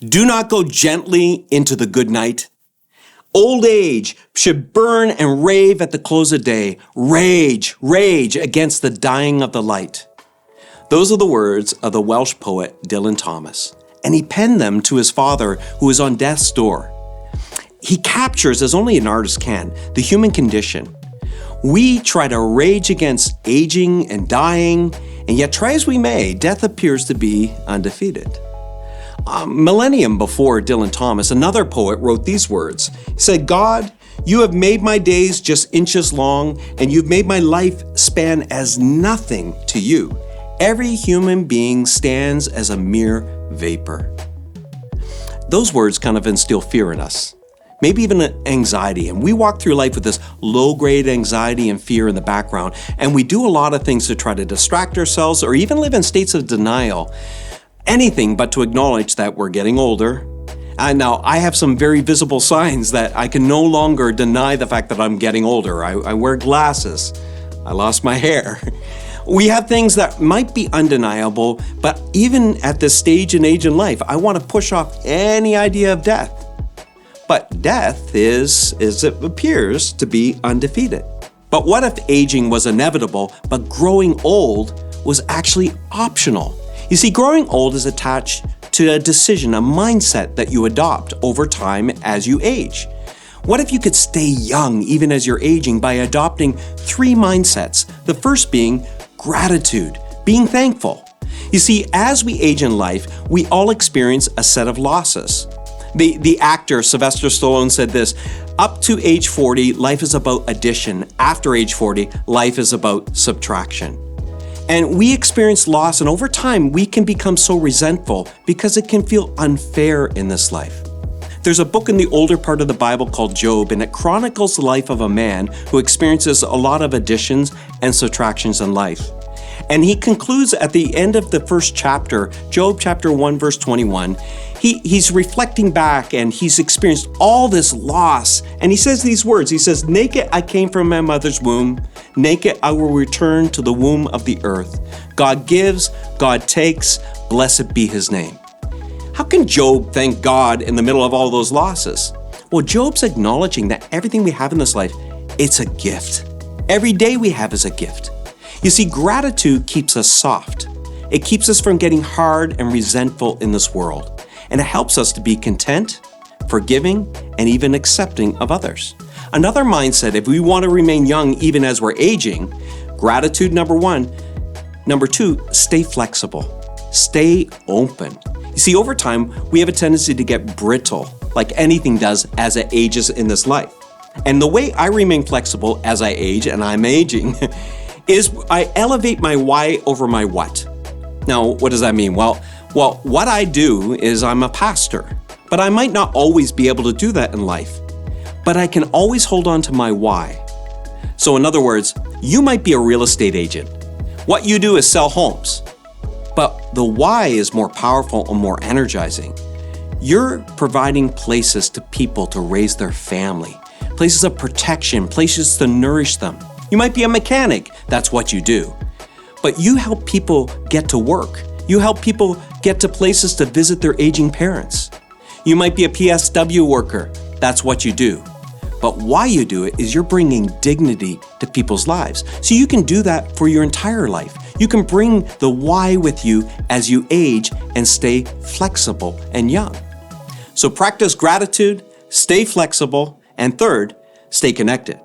Do not go gently into the good night. Old age should burn and rave at the close of day. Rage, rage against the dying of the light. Those are the words of the Welsh poet Dylan Thomas, and he penned them to his father who was on death's door. He captures, as only an artist can, the human condition. We try to rage against aging and dying, and yet try as we may, death appears to be undefeated. A millennium before Dylan Thomas, another poet wrote these words. He said, "God, you have made my days just inches long, and you've made my life span as nothing to you. Every human being stands as a mere vapor." Those words kind of instill fear in us, maybe even anxiety, and we walk through life with this low-grade anxiety and fear in the background, and we do a lot of things to try to distract ourselves or even live in states of denial. Anything but to acknowledge that we're getting older. And now, I have some very visible signs that I can no longer deny the fact that I'm getting older. I wear glasses. I lost my hair. We have things that might be undeniable, but even at this stage and age in life, I want to push off any idea of death. But death is, as it appears, to be undefeated. But what if aging was inevitable, but growing old was actually optional? You see, growing old is attached to a decision, a mindset that you adopt over time as you age. What if you could stay young even as you're aging by adopting 3 mindsets? The first being gratitude, being thankful. You see, as we age in life, we all experience a set of losses. The actor Sylvester Stallone said this, "Up to age 40, life is about addition. After age 40, life is about subtraction." And we experience loss, and over time, we can become so resentful because it can feel unfair in this life. There's a book in the older part of the Bible called Job, and it chronicles the life of a man who experiences a lot of additions and subtractions in life. And he concludes at the end of the first chapter, Job chapter 1, verse 21, he's reflecting back and he's experienced all this loss. And he says these words, he says, "Naked I came from my mother's womb, naked I will return to the womb of the earth. God gives, God takes, blessed be his name." How can Job thank God in the middle of all those losses? Well, Job's acknowledging that everything we have in this life, it's a gift. Every day we have is a gift. You see, gratitude keeps us soft. It keeps us from getting hard and resentful in this world. And it helps us to be content, forgiving, and even accepting of others. Another mindset, if we want to remain young even as we're aging, gratitude, number 1. Number 2, stay flexible. Stay open. You see, over time, we have a tendency to get brittle, like anything does as it ages in this life. And the way I remain flexible as I age, and I'm aging, is I elevate my why over my what. Now, what does that mean? Well, what I do is I'm a pastor, but I might not always be able to do that in life. But I can always hold on to my why. So in other words, you might be a real estate agent. What you do is sell homes. But the why is more powerful and more energizing. You're providing places to people to raise their family, places of protection, places to nourish them. You might be a mechanic, that's what you do. But you help people get to work. You help people get to places to visit their aging parents. You might be a PSW worker, that's what you do. But why you do it is you're bringing dignity to people's lives. So you can do that for your entire life. You can bring the why with you as you age and stay flexible and young. So practice gratitude, stay flexible, and third, stay connected.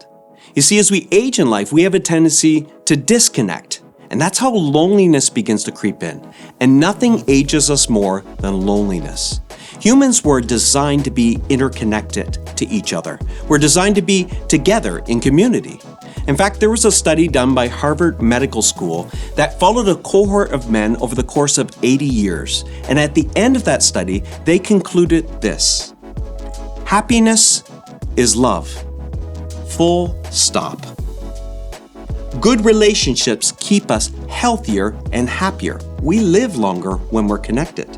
You see, as we age in life, we have a tendency to disconnect. And that's how loneliness begins to creep in. And nothing ages us more than loneliness. Humans were designed to be interconnected to each other. We're designed to be together in community. In fact, there was a study done by Harvard Medical School that followed a cohort of men over the course of 80 years. And at the end of that study, they concluded this: happiness is love. Full stop. Good relationships keep us healthier and happier. We live longer when we're connected.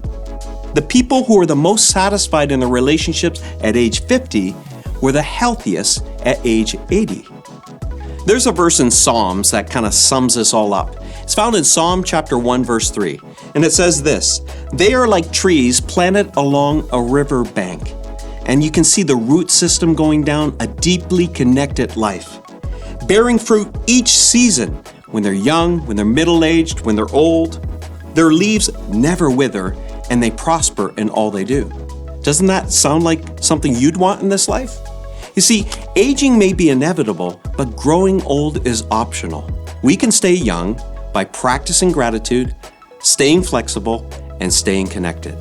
The people who are the most satisfied in their relationships at age 50 were the healthiest at age 80. There's a verse in Psalms that kind of sums this all up. It's found in Psalm chapter 1, verse 3, and it says this: They are like trees planted along a river bank, and you can see the root system going down a deeply connected life, bearing fruit each season when they're young, when they're middle-aged, when they're old. Their leaves never wither, and they prosper in all they do. Doesn't that sound like something you'd want in this life? You see, aging may be inevitable, but growing old is optional. We can stay young by practicing gratitude, staying flexible, and staying connected.